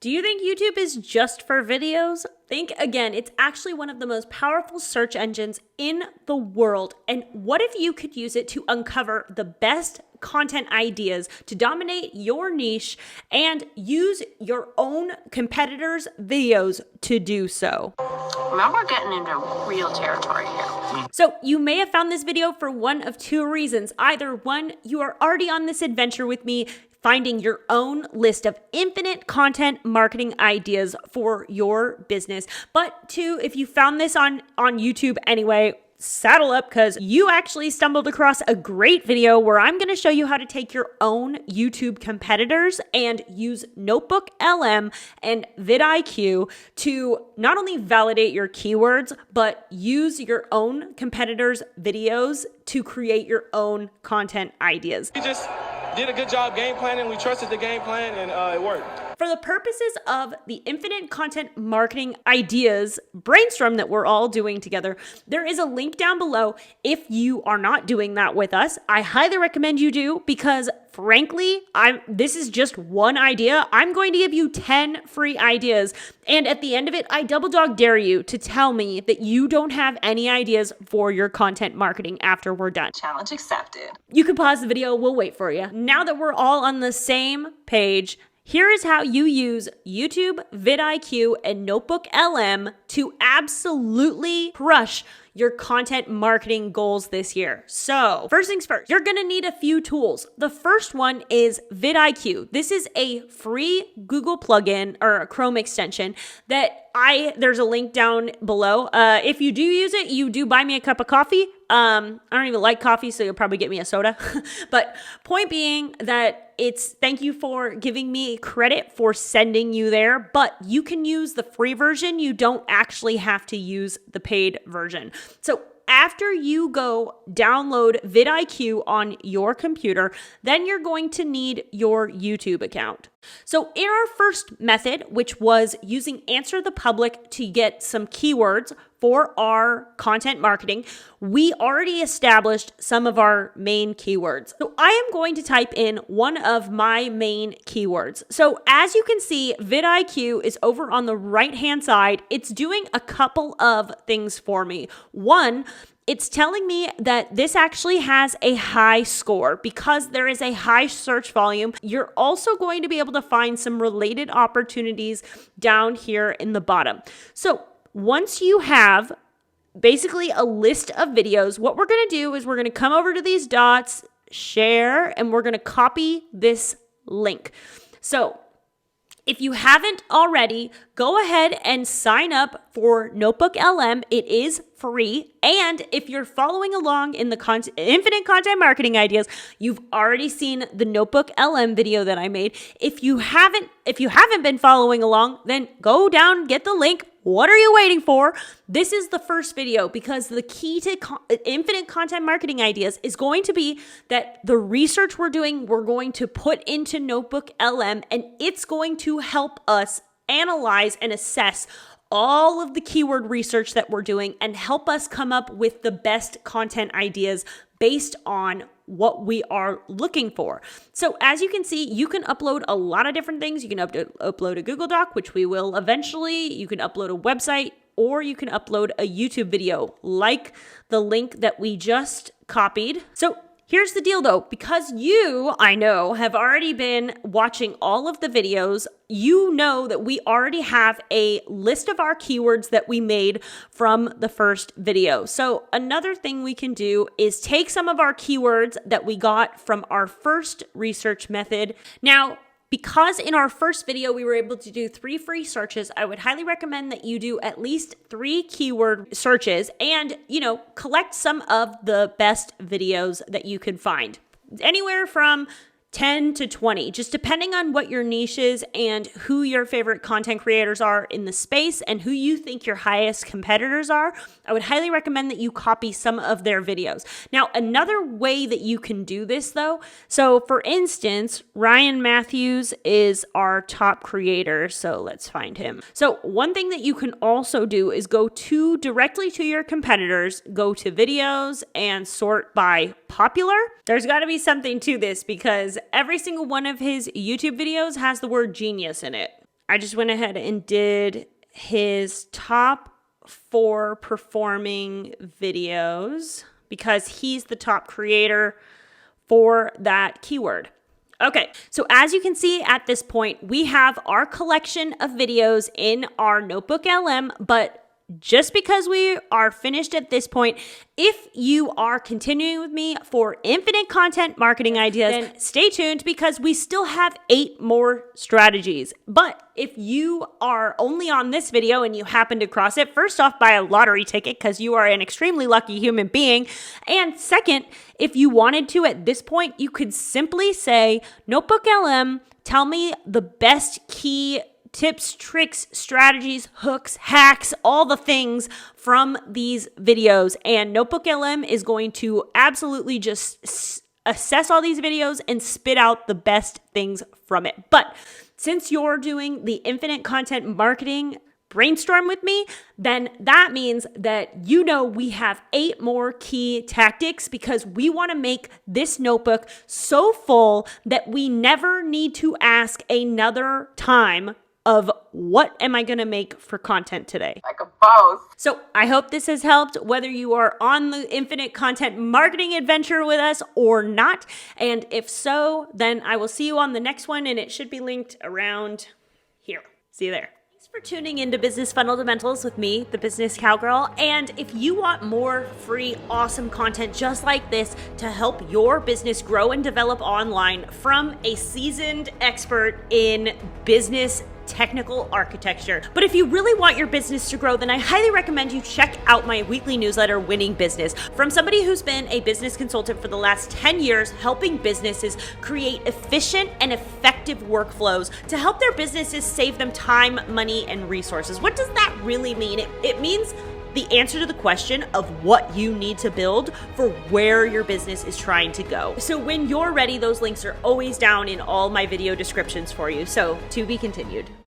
Do you think YouTube is just for videos? Think again, it's actually one of the most powerful search engines in the world. And what if you could use it to uncover the best content ideas to dominate your niche and use your own competitors' videos to do so? Now we're getting into real territory here. So you may have found this video for one of two reasons. Either one, you are already on this adventure with me, finding your own list of infinite content marketing ideas for your business. But two, if you found this on YouTube anyway, saddle up, because you actually stumbled across a great video where I'm going to show you how to take your own YouTube competitors and use Notebook LM and vidIQ to not only validate your keywords, but use your own competitors' videos to create your own content ideas. We just did a good job game planning. We trusted the game plan and it worked. For the purposes of the infinite content marketing ideas brainstorm that we're all doing together, there is a link down below. If you are not doing that with us, I highly recommend you do, because frankly, this is just one idea. I'm going to give you 10 free ideas. And at the end of it, I double dog dare you to tell me that you don't have any ideas for your content marketing after we're done. Challenge accepted. You can pause the video. We'll wait for you. Now that we're all on the same page, here is how you use YouTube VidIQ and Notebook LM to absolutely crush your content marketing goals this year. So first things first, you're gonna need a few tools. The first one is vidIQ. This is a free Google plugin or a Chrome extension that there's a link down below. If you do use it, you do buy me a cup of coffee. I don't even like coffee, so you'll probably get me a soda. But point being that thank you for giving me credit for sending you there, but you can use the free version. You don't actually have to use the paid version. So after you go download vidIQ on your computer, then you're going to need your YouTube account. So in our first method, which was using Answer the Public to get some keywords for our content marketing, we already established some of our main keywords. So I am going to type in one of my main keywords. So as you can see, vidIQ is over on the right-hand side. It's doing a couple of things for me. One, it's telling me that this actually has a high score because there is a high search volume. You're also going to be able to find some related opportunities down here in the bottom. So once you have basically a list of videos, what we're going to do is we're going to come over to these dots, share, and we're going to copy this link. So if you haven't already, go ahead and sign up for Notebook LM. It is free. And if you're following along in the infinite content marketing ideas, you've already seen the Notebook LM video that I made. If you haven't been following along, then go down, get the link. What are you waiting for? This is the first video, because the key to infinite content marketing ideas is going to be that the research we're doing, we're going to put into Notebook LM, and it's going to help us analyze and assess all of the keyword research that we're doing and help us come up with the best content ideas based on what we are looking for. So as you can see, you can upload a lot of different things. You can upload a Google Doc, which we will eventually. You can upload a website, or you can upload a YouTube video like the link that we just copied. So here's the deal though, because you, I know, have already been watching all of the videos, you know that we already have a list of our keywords that we made from the first video. So another thing we can do is take some of our keywords that we got from our first research method. Now, because in our first video, we were able to do 3 free searches, I would highly recommend that you do at least 3 keyword searches and, collect some of the best videos that you can find. Anywhere from 10 to 20, just depending on what your niche is and who your favorite content creators are in the space and who you think your highest competitors are. I would highly recommend that you copy some of their videos. Now, another way that you can do this though, so for instance, Ryan Matthews is our top creator, so let's find him. So one thing that you can also do is go directly to your competitors, go to videos and sort by popular. There's got to be something to this because every single one of his YouTube videos has the word genius in it. I just went ahead and did his top 4 performing videos because he's the top creator for that keyword. Okay, so as you can see at this point, we have our collection of videos in our Notebook LM, but just because we are finished at this point, if you are continuing with me for infinite content marketing ideas, then stay tuned because we still have 8 more strategies. But if you are only on this video and you happen to cross it, first off, buy a lottery ticket because you are an extremely lucky human being. And second, if you wanted to at this point, you could simply say, Notebook LM, tell me the best key tips, tricks, strategies, hooks, hacks, all the things from these videos. And Notebook LM is going to absolutely just assess all these videos and spit out the best things from it. But since you're doing the infinite content marketing brainstorm with me, then that means that we have 8 more key tactics because we want to make this notebook so full that we never need to ask another time of what am I going to make for content today? Like a boss. So I hope this has helped whether you are on the infinite content marketing adventure with us or not. And if so, then I will see you on the next one and it should be linked around here. See you there. Thanks for tuning into Business Fundamentals with me, the Business Cowgirl. And if you want more free, awesome content just like this to help your business grow and develop online from a seasoned expert in business technical architecture. But if you really want your business to grow, then I highly recommend you check out my weekly newsletter, Winning Business, from somebody who's been a business consultant for the last 10 years, helping businesses create efficient and effective workflows to help their businesses save them time, money, and resources. What does that really mean? It means the answer to the question of what you need to build for where your business is trying to go. So when you're ready, those links are always down in all my video descriptions for you. So to be continued.